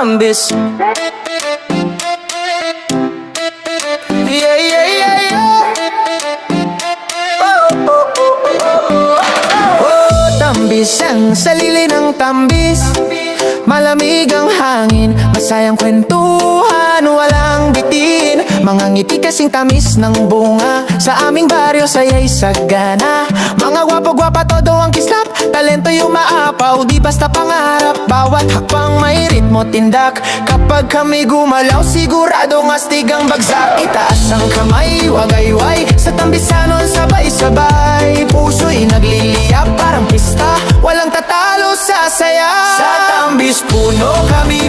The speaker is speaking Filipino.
tambis. Yeah, yeah, yeah, yeah. Oh, oh, oh, oh, oh. Oh, tambis ang salili ng tambis. Malamig ang hangin, masayang kwentuhan, walang bitin. Mga ngiti kasing tamis ng bunga, sa aming baryo saya'y sagana. Mga gwapo-gwapa todo ang kislap, talento yung maapaw, di basta pangarap. Bawat hakbang may ritmo tindak, kapag kami gumalaw siguradong astig ang bagsak. Itaas ang kamay, wagayway, sa tambisanon sabay-sabay. Puso'y nagliliyap parang pista, walang tatalo sa saya. Sa tambis puno kami